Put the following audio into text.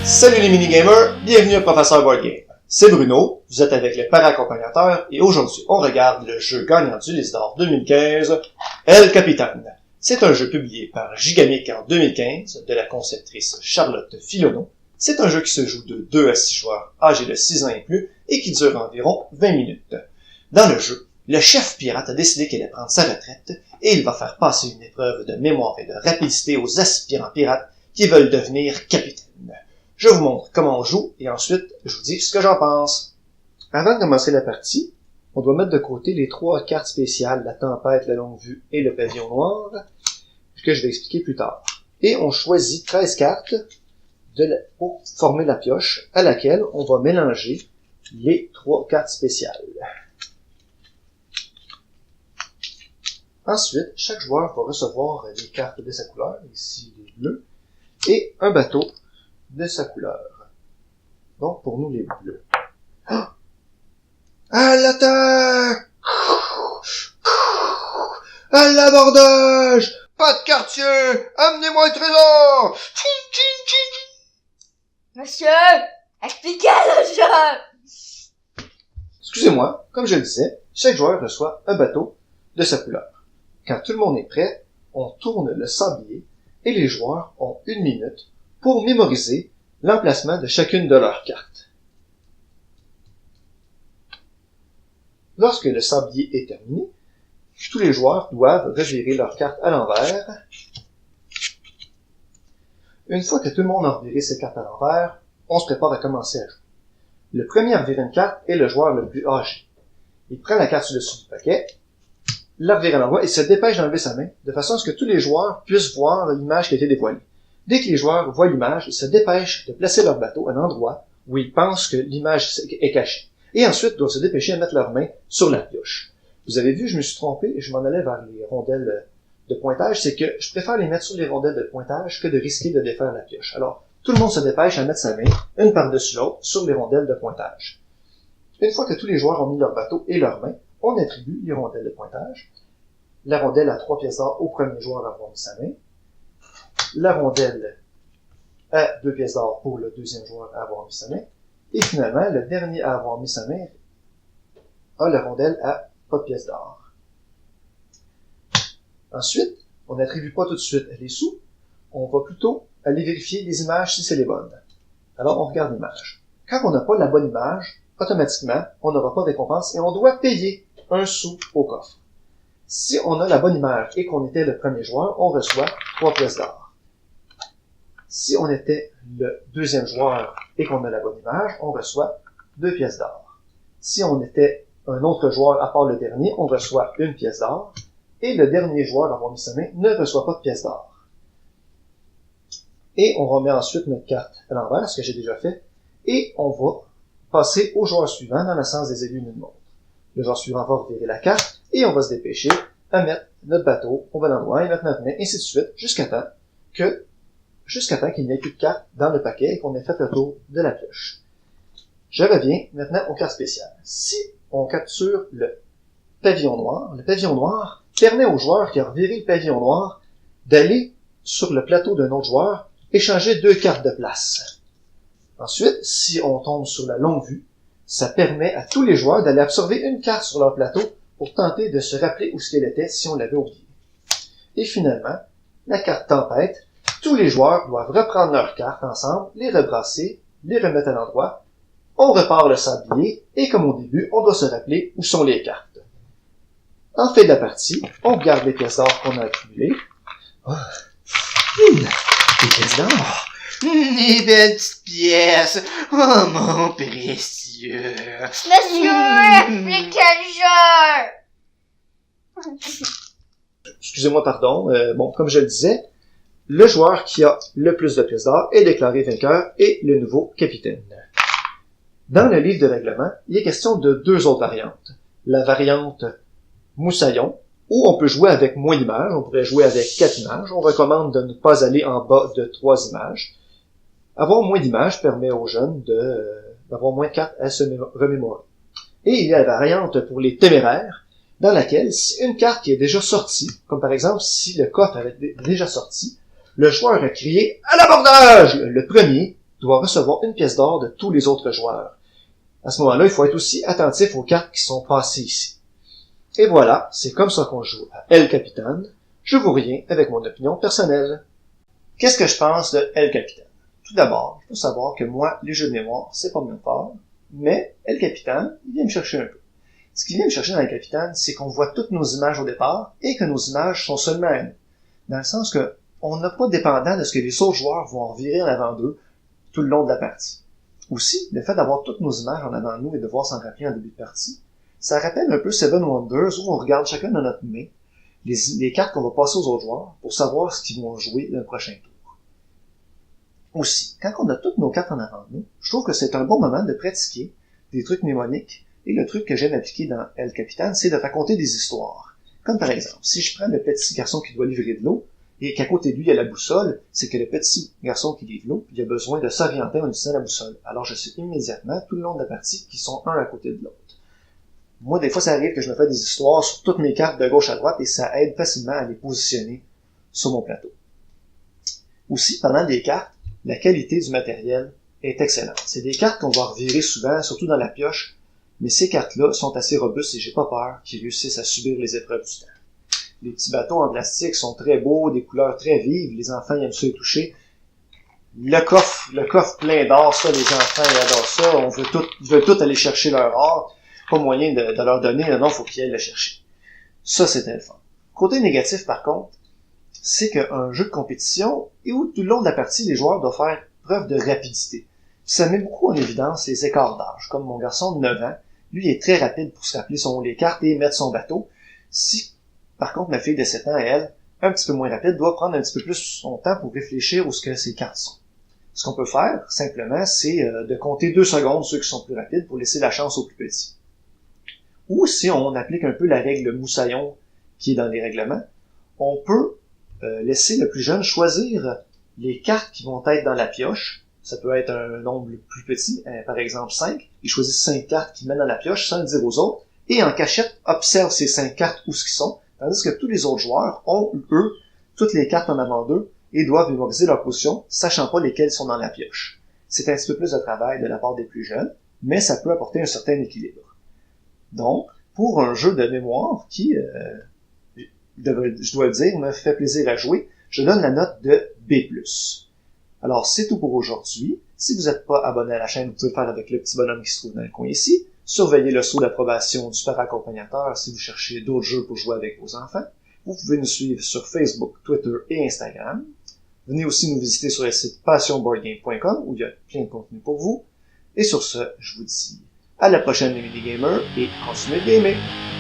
Salut les mini-gamers, bienvenue à Professeur Board Game. C'est Bruno, vous êtes avec les para-accompagnateurs et aujourd'hui on regarde le jeu gagnant du Lisdor 2015, El Capitan. C'est un jeu publié par Gigamic en 2015 de la conceptrice Charlotte Filono. C'est un jeu qui se joue de 2 à 6 joueurs âgés de 6 ans et plus et qui dure environ 20 minutes. Dans le jeu, le chef pirate a décidé qu'il allait prendre sa retraite et il va faire passer une épreuve de mémoire et de rapidité aux aspirants pirates qui veulent devenir capitaines. Je vous montre comment on joue et ensuite je vous dis ce que j'en pense. Avant de commencer la partie, on doit mettre de côté les 3 cartes spéciales, la tempête, la longue vue et le pavillon noir, que je vais expliquer plus tard. Et on choisit 13 cartes pour former la pioche à laquelle on va mélanger les 3 cartes spéciales. Ensuite, chaque joueur va recevoir les cartes de sa couleur, ici les bleus, et un bateau de sa couleur. Donc, pour nous, les bleus. Ah! À l'attaque! À l'abordage! Pas de quartier! Amenez-moi le trésor! Tching, tching, tching! Monsieur! Expliquez le jeu! Excusez-moi, comme je le disais, chaque joueur reçoit un bateau de sa couleur. Quand tout le monde est prêt, on tourne le sablier et les joueurs ont 1 minute pour mémoriser l'emplacement de chacune de leurs cartes. Lorsque le sablier est terminé, tous les joueurs doivent revirer leurs cartes à l'envers. Une fois que tout le monde a reviré ses cartes à l'envers, on se prépare à commencer à jouer. Le premier à revirer une carte est le joueur le plus âgé. Il prend la carte sur le dessus du paquet, la revire à l'envers et se dépêche d'enlever sa main, de façon à ce que tous les joueurs puissent voir l'image qui a été dévoilée. Dès que les joueurs voient l'image, ils se dépêchent de placer leur bateau à un endroit où ils pensent que l'image est cachée. Et ensuite, doivent se dépêcher à mettre leurs mains sur la pioche. Vous avez vu, je me suis trompé et je m'en allais vers les rondelles de pointage. C'est que je préfère les mettre sur les rondelles de pointage que de risquer de défaire la pioche. Alors, tout le monde se dépêche à mettre sa main, une par-dessus l'autre, sur les rondelles de pointage. Une fois que tous les joueurs ont mis leur bateau et leurs mains, on attribue les rondelles de pointage. La rondelle à 3 pièces d'or au premier joueur à avoir mis sa main. La rondelle à 2 pièces d'or pour le deuxième joueur à avoir mis sa main. Et finalement, le dernier à avoir mis sa main a la rondelle à pas de pièces d'or. Ensuite, on n'attribue pas tout de suite les sous. On va plutôt aller vérifier les images si c'est les bonnes. Alors, on regarde l'image. Quand on n'a pas la bonne image, automatiquement, on n'aura pas de récompense et on doit payer 1 sou au coffre. Si on a la bonne image et qu'on était le premier joueur, on reçoit 3 pièces d'or. Si on était le deuxième joueur et qu'on a la bonne image, on reçoit 2 pièces d'or. Si on était un autre joueur à part le dernier, on reçoit 1 pièce d'or. Et le dernier joueur à avoir mis sa main ne reçoit pas de pièce d'or. Et on remet ensuite notre carte à l'envers, ce que j'ai déjà fait. Et on va passer au joueur suivant dans le sens des aiguilles d'une montre. Le joueur suivant va revirer la carte et on va se dépêcher à mettre notre bateau au bon endroit et mettre notre main, ainsi de suite, jusqu'à temps qu'il n'y ait plus de cartes dans le paquet et qu'on ait fait le tour de la pioche. Je reviens maintenant aux cartes spéciales. Si on capture le pavillon noir permet au joueur qui a reviré le pavillon noir d'aller sur le plateau d'un autre joueur, échanger 2 cartes de place. Ensuite, si on tombe sur la longue vue, ça permet à tous les joueurs d'aller absorber une carte sur leur plateau pour tenter de se rappeler où ce qu'elle était si on l'avait oublié. Et finalement, la carte tempête, tous les joueurs doivent reprendre leurs cartes ensemble, les rebrasser, les remettre à l'endroit. On repart le sablier et comme au début, on doit se rappeler où sont les cartes. En fin de la partie, on regarde les pièces d'or qu'on a accumulées. Des pièces d'or! Les belles petites pièces! Oh mon précieux! Monsieur, expliquez le jeu! Excusez-moi, pardon. Comme je le disais, le joueur qui a le plus de pièces d'or est déclaré vainqueur et le nouveau capitaine. Dans le livre de règlement, il est question de 2 autres variantes. La variante moussaillon, où on peut jouer avec moins d'images, on pourrait jouer avec 4 images. On recommande de ne pas aller en bas de 3 images. Avoir moins d'images permet aux jeunes d'avoir moins de cartes à se remémorer. Et il y a la variante pour les téméraires, dans laquelle si une carte qui est déjà sortie, comme par exemple si le coffre avait déjà sorti, le joueur a crié « À l'abordage !» Le premier doit recevoir une pièce d'or de tous les autres joueurs. À ce moment-là, il faut être aussi attentif aux cartes qui sont passées ici. Et voilà, c'est comme ça qu'on joue à El Capitan. Je vous reviens avec mon opinion personnelle. Qu'est-ce que je pense de El Capitan? Tout d'abord, il faut savoir que moi, les jeux de mémoire, c'est pas mon fort, mais El Capitan, il vient me chercher un peu. Ce qui vient me chercher dans El Capitan, c'est qu'on voit toutes nos images au départ et que nos images sont seulement à nous. Dans le sens que on n'a pas dépendant de ce que les autres joueurs vont en virer en avant d'eux tout le long de la partie. Aussi, le fait d'avoir toutes nos images en avant de nous et de devoir s'en rappeler en début de partie, ça rappelle un peu Seven Wonders où on regarde chacun de notre main les cartes qu'on va passer aux autres joueurs pour savoir ce qu'ils vont jouer le prochain tour. Aussi, quand on a toutes nos cartes en avant de nous, je trouve que c'est un bon moment de pratiquer des trucs mnémoniques et le truc que j'aime appliquer dans El Capitan, c'est de raconter des histoires. Comme par exemple, si je prends le petit garçon qui doit livrer de l'eau, et qu'à côté de lui, il y a la boussole, c'est que le petit garçon qui livre l'eau, il a besoin de s'orienter en utilisant la boussole. Alors je sais immédiatement, tout le long de la partie, qu'ils sont un à côté de l'autre. Moi, des fois, ça arrive que je me fais des histoires sur toutes mes cartes de gauche à droite, et ça aide facilement à les positionner sur mon plateau. Aussi, parlant des cartes, la qualité du matériel est excellente. C'est des cartes qu'on va revirer souvent, surtout dans la pioche, mais ces cartes-là sont assez robustes et j'ai pas peur qu'ils réussissent à subir les épreuves du temps. Les petits bateaux en plastique sont très beaux, des couleurs très vives, les enfants aiment ça les toucher. Le coffre plein d'or, ça, les enfants ils adorent ça, ils veulent tout aller chercher leur or, pas moyen de leur donner, non, faut qu'ils aillent le chercher. Ça, c'était le fun. Côté négatif, par contre, c'est qu'un jeu de compétition, et où tout le long de la partie, les joueurs doivent faire preuve de rapidité. Ça met beaucoup en évidence les écarts d'âge, comme mon garçon de 9 ans, lui est très rapide pour se rappeler les cartes et mettre son bateau. Si, par contre, ma fille de 7 ans, elle, un petit peu moins rapide, doit prendre un petit peu plus son temps pour réfléchir où ce que ses cartes sont. Ce qu'on peut faire, simplement, c'est de compter 2 secondes ceux qui sont plus rapides pour laisser la chance aux plus petits. Ou si on applique un peu la règle moussaillon qui est dans les règlements, on peut laisser le plus jeune choisir les cartes qui vont être dans la pioche. Ça peut être un nombre plus petit, par exemple 5. Ils choisissent 5 cartes qu'ils mettent dans la pioche sans le dire aux autres, et en cachette, observent ces 5 cartes où ce qu'ils sont, tandis que tous les autres joueurs ont, eux, toutes les cartes en avant d'eux et doivent mémoriser leur position, sachant pas lesquelles sont dans la pioche. C'est un petit peu plus de travail de la part des plus jeunes, mais ça peut apporter un certain équilibre. Donc, pour un jeu de mémoire qui, je dois le dire, me fait plaisir à jouer, je donne la note de B+. Alors, c'est tout pour aujourd'hui. Si vous n'êtes pas abonné à la chaîne, vous pouvez le faire avec le petit bonhomme qui se trouve dans le coin ici. Surveillez le sceau d'approbation du parent accompagnateur si vous cherchez d'autres jeux pour jouer avec vos enfants. Vous pouvez nous suivre sur Facebook, Twitter et Instagram. Venez aussi nous visiter sur le site passionboardgame.com où il y a plein de contenu pour vous. Et sur ce, je vous dis à la prochaine les mini-gamers et continuez de gamer!